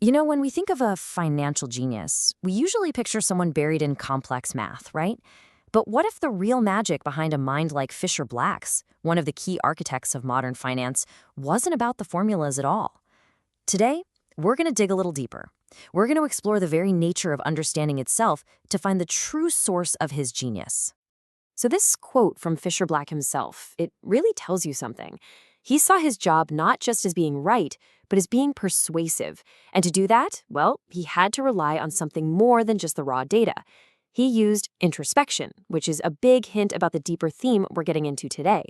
You know, when we think of a financial genius, we usually picture someone buried in complex math, right? But what if the real magic behind a mind like Fischer Black's, one of the key architects of modern finance, wasn't about the formulas at all? Today, we're going to dig a little deeper. We're going to explore the very nature of understanding itself to find the true source of his genius. So this quote from Fischer Black himself, it really tells you something. He saw his job not just as being right, but as being persuasive. And to do that, well, he had to rely on something more than just the raw data. He used introspection, which is a big hint about the deeper theme we're getting into today.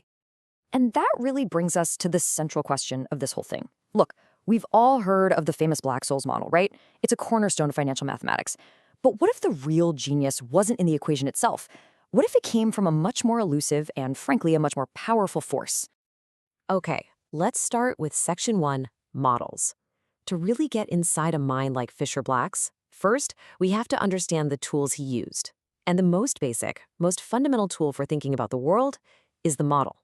And that really brings us to the central question of this whole thing. Look, we've all heard of the famous Black Scholes model, right? It's a cornerstone of financial mathematics. But what if the real genius wasn't in the equation itself? What if it came from a much more elusive and, frankly, a much more powerful force? Okay, let's start with Section 1, models. To really get inside a mind like Fischer Black's, first, we have to understand the tools he used. And the most basic, most fundamental tool for thinking about the world is the model.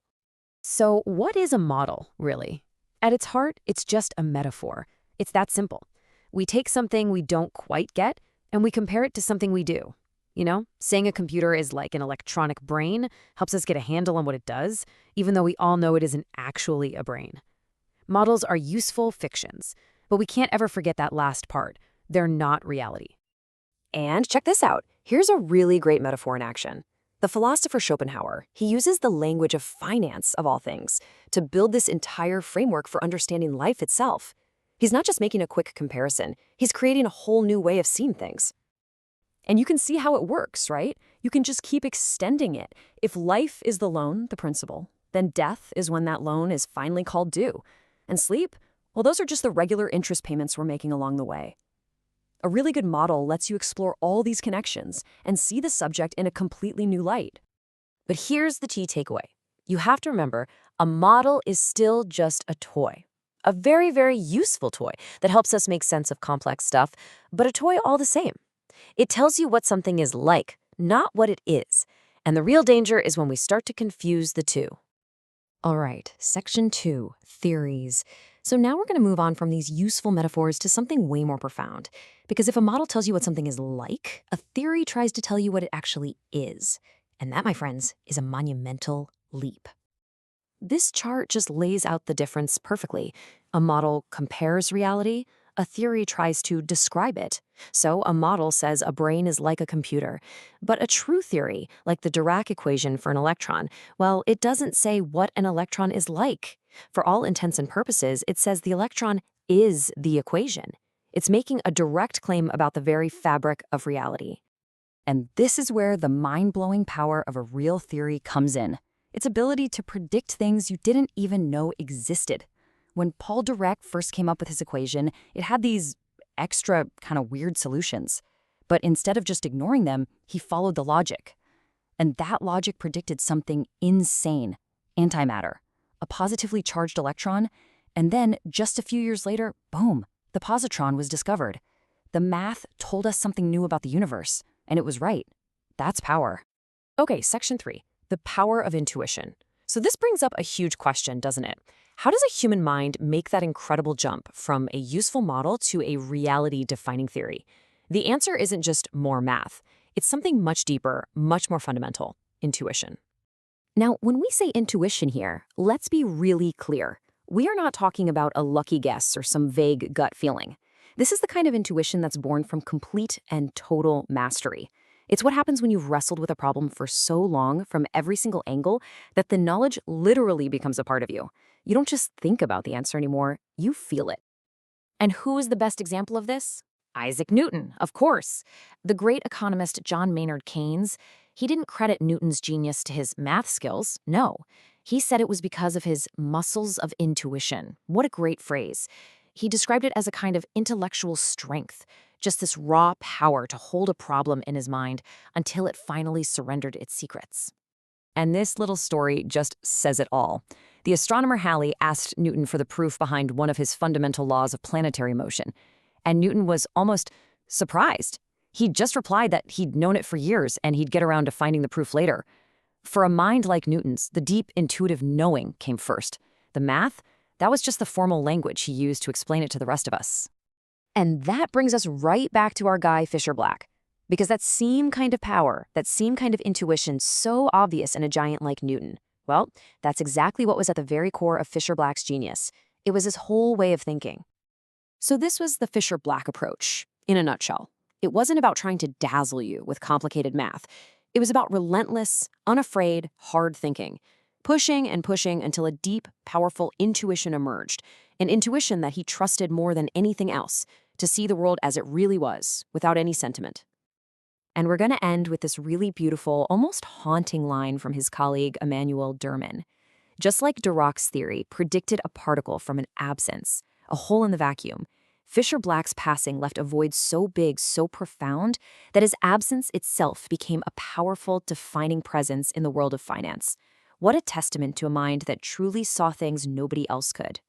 So what is a model, really? At its heart, it's just a metaphor. It's that simple. We take something we don't quite get, and we compare it to something we do. You know, saying a computer is like an electronic brain helps us get a handle on what it does, even though we all know it isn't actually a brain. Models are useful fictions, but we can't ever forget that last part. They're not reality. And check this out. Here's a really great metaphor in action. The philosopher Schopenhauer, he uses the language of finance, of all things, to build this entire framework for understanding life itself. He's not just making a quick comparison, he's creating a whole new way of seeing things. And you can see how it works, right? You can just keep extending it. If life is the loan, the principal, then death is when that loan is finally called due. And sleep, well, those are just the regular interest payments we're making along the way. A really good model lets you explore all these connections and see the subject in a completely new light. But here's the key takeaway. You have to remember, a model is still just a toy. A very, very useful toy that helps us make sense of complex stuff, but a toy all the same. It tells you what something is like, not what it is. And the real danger is when we start to confuse the two. All right, Section 2, theories. So now we're going to move on from these useful metaphors to something way more profound. Because if a model tells you what something is like, a theory tries to tell you what it actually is. And that, my friends, is a monumental leap. This chart just lays out the difference perfectly. A model compares reality. A theory tries to describe it. So a model says a brain is like a computer. But a true theory, like the Dirac equation for an electron, well, it doesn't say what an electron is like. For all intents and purposes, it says the electron is the equation. It's making a direct claim about the very fabric of reality. And this is where the mind-blowing power of a real theory comes in. Its ability to predict things you didn't even know existed. When Paul Dirac first came up with his equation, it had these extra kind of weird solutions. But instead of just ignoring them, he followed the logic. And that logic predicted something insane: antimatter, a positively charged electron, and then just a few years later, boom, the positron was discovered. The math told us something new about the universe, and it was right. That's power. Okay, Section 3, the power of intuition. So this brings up a huge question, doesn't it? How does a human mind make that incredible jump from a useful model to a reality-defining theory? The answer isn't just more math. It's something much deeper, much more fundamental: intuition. Now, when we say intuition here, let's be really clear. We are not talking about a lucky guess or some vague gut feeling. This is the kind of intuition that's born from complete and total mastery. It's what happens when you've wrestled with a problem for so long from every single angle that the knowledge literally becomes a part of you. You don't just think about the answer anymore, you feel it. And who is the best example of this? Isaac Newton, of course. The great economist John Maynard Keynes, he didn't credit Newton's genius to his math skills, no. He said it was because of his muscles of intuition. What a great phrase. He described it as a kind of intellectual strength, just this raw power to hold a problem in his mind until it finally surrendered its secrets. And this little story just says it all. The astronomer Halley asked Newton for the proof behind one of his fundamental laws of planetary motion, and Newton was almost surprised. He'd just replied that he'd known it for years and he'd get around to finding the proof later. For a mind like Newton's, the deep intuitive knowing came first. The math, that was just the formal language he used to explain it to the rest of us. And that brings us right back to our guy, Fischer Black. Because that same kind of power, that same kind of intuition so obvious in a giant like Newton, well, that's exactly what was at the very core of Fischer Black's genius. It was his whole way of thinking. So this was the Fischer Black approach, in a nutshell. It wasn't about trying to dazzle you with complicated math. It was about relentless, unafraid, hard thinking, pushing and pushing until a deep, powerful intuition emerged, an intuition that he trusted more than anything else, to see the world as it really was, without any sentiment. And we're going to end with this really beautiful, almost haunting line from his colleague Emmanuel Derman. Just like Dirac's theory predicted a particle from an absence, a hole in the vacuum, Fischer Black's passing left a void so big, so profound, that his absence itself became a powerful, defining presence in the world of finance. What a testament to a mind that truly saw things nobody else could.